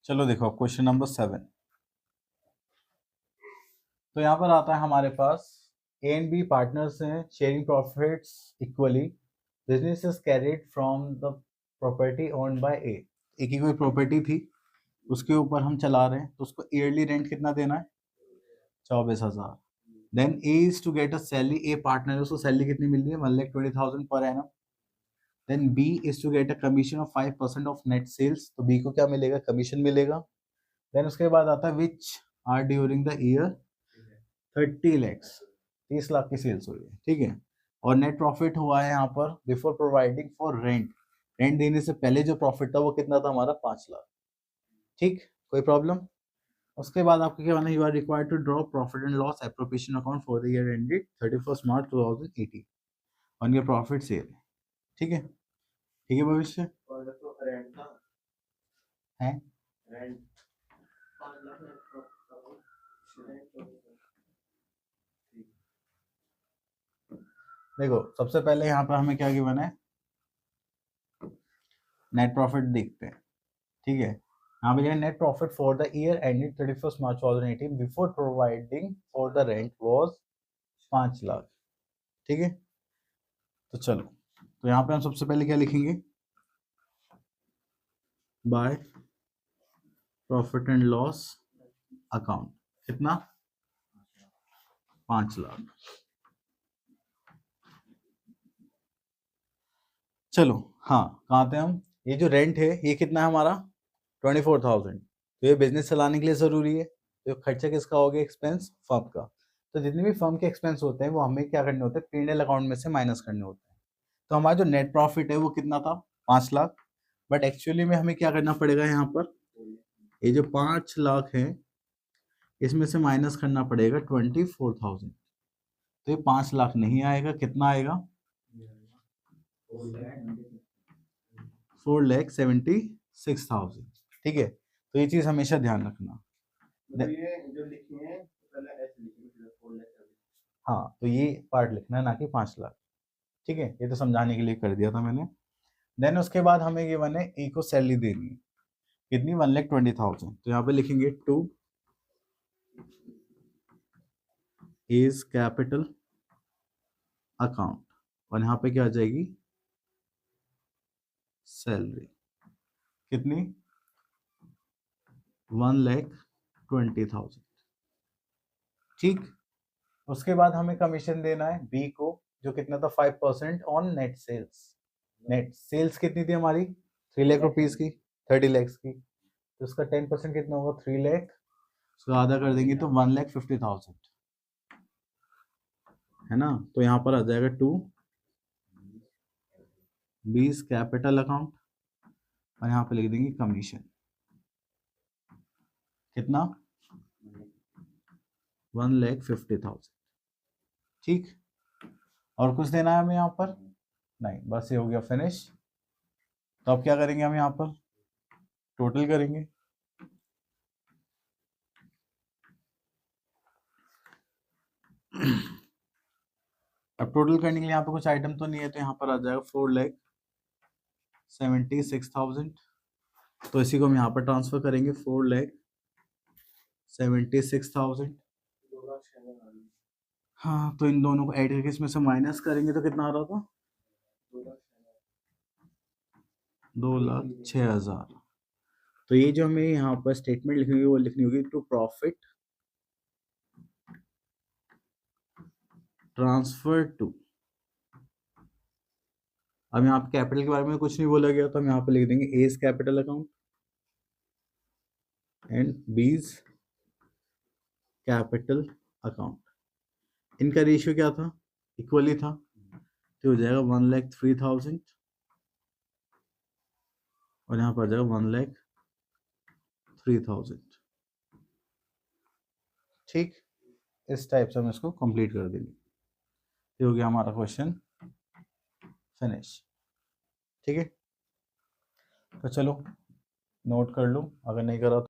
चलो देखो question number 7। तो यहाँ पर आता है हमारे पास ए एंड बी पार्टनर्स हैं, sharing profits equally. Business is carried from the property owned by A. एक ही कोई प्रॉपर्टी थी, उसके ऊपर हम चला रहे हैं, तो उसको ईयरली रेंट कितना देना है? 24,000। Then A is to get a salary, A partner है, उसको सैलरी कितनी मिल रही है? 1,20,000 per annum. Then B is to get a commission of 5% of net sales, तो बी को क्या मिलेगा? कमीशन मिलेगा। देन उसके बाद आता है which are during the year 30 lakhs, 30 lakh की सेल्स हुई है, ठीक है। और नेट प्रॉफिट हुआ है यहाँ पर before providing for rent, rent देने से पहले जो प्रॉफिट था वो कितना था हमारा? 5 लाख। ठीक, कोई प्रॉब्लम? उसके बाद आपको क्या करना है? You are required to draw profit and loss appropriation account for the year ended 31 March 2018 on your profit sale. ठीक है, ठीक है भविष्य है। देखो सबसे पहले यहाँ पर हमें क्या गिवन है? नेट प्रॉफिट देखते हैं, ठीक है। यहाँ पे net profit for the year ended 31 March 2018 before providing for the rent was 5 lakh, ठीक है। तो चलो, तो यहाँ पे हम सबसे पहले क्या लिखेंगे? By profit and loss account, कितना? 5 लाख। चलो हाँ, कहाँ थे हम? ये जो रेंट है ये कितना है हमारा? 24,000। तो ये बिजनेस चलाने के लिए जरूरी है, तो खर्चा किसका हो गया? एक्सपेंस फर्म का। तो जितने भी फर्म के एक्सपेंस होते हैं वो हमें क्या करने होते हैं? P&L अकाउंट में से माइनस करने होते हैं। तो हमारा जो नेट प्रॉफिट है वो कितना था? 5 लाख। बट एक्चुअली में हमें क्या करना पड़ेगा यहाँ पर? ये जो 5 लाख है इसमें से माइनस करना पड़ेगा 24,000। तो ये 5 लाख नहीं आएगा, कितना आएगा? 4,76,000, ठीक है। तो ये चीज हमेशा ध्यान रखना। तो ये जो लिखी है पहले ऐसे लिखिए 4,76,000। हाँ, तो ये पार्ट लिखना है, ना कि 5 लाख, ठीक है। ये तो समझाने के लिए कर दिया था मैंने। देन उसके बाद हमें ये बने ए को सैलरी देनी है, कितनी? 1,20,000। तो यहाँ पे लिखेंगे टू इज कैपिटल अकाउंट, और यहाँ पे क्या आ जाएगी? सैलरी कितनी? 1,20,000, ठीक। उसके बाद हमें कमीशन देना है बी को, जो कितना था? 5% on net sales. Net sales कितनी थी हमारी? 3 लाख रुपीज की, 30 लैक्स की। तो उसका 10% कितना होगा? 3 लाख। उसको आधा कर देंगे तो 1,50,000, है ना। तो यहाँ पर आ जाएगा टू बीस कैपिटल अकाउंट, और यहाँ पे लिख देंगे कमीशन, कितना? 1,50,000, ठीक। और कुछ देना है हमें यहाँ पर? नहीं, बस ये हो गया फिनिश। तो अब क्या करेंगे हम? यहाँ पर टोटल करेंगे। अब टोटल करने के लिए यहाँ पे कुछ आइटम तो नहीं है, तो यहाँ पर आ जाएगा 4,76,000। तो इसी को हम यहाँ पर ट्रांसफर करेंगे, 4,76,000। हाँ, तो इन दोनों को ऐड करके इसमें से माइनस करेंगे तो कितना आ रहा था? 2,06,000। तो ये जो हमें यहाँ पर स्टेटमेंट लिखनी होगी वो लिखनी होगी टू प्रॉफिट ट्रांसफर टू। अब यहाँ पे कैपिटल के बारे में कुछ नहीं बोला गया, तो हम यहाँ पे लिख देंगे as capital account and B's capital account. इनका रेशियो क्या था? इक्वली था, तो हो जाएगा 1,03,000, और यहाँ पर आ जाएगा 1,03,000, ठीक। इस टाइप से हम इसको कंप्लीट कर देंगे। ये हो गया हमारा क्वेश्चन फिनिश, ठीक है। तो चलो नोट कर लो, अगर नहीं करा तो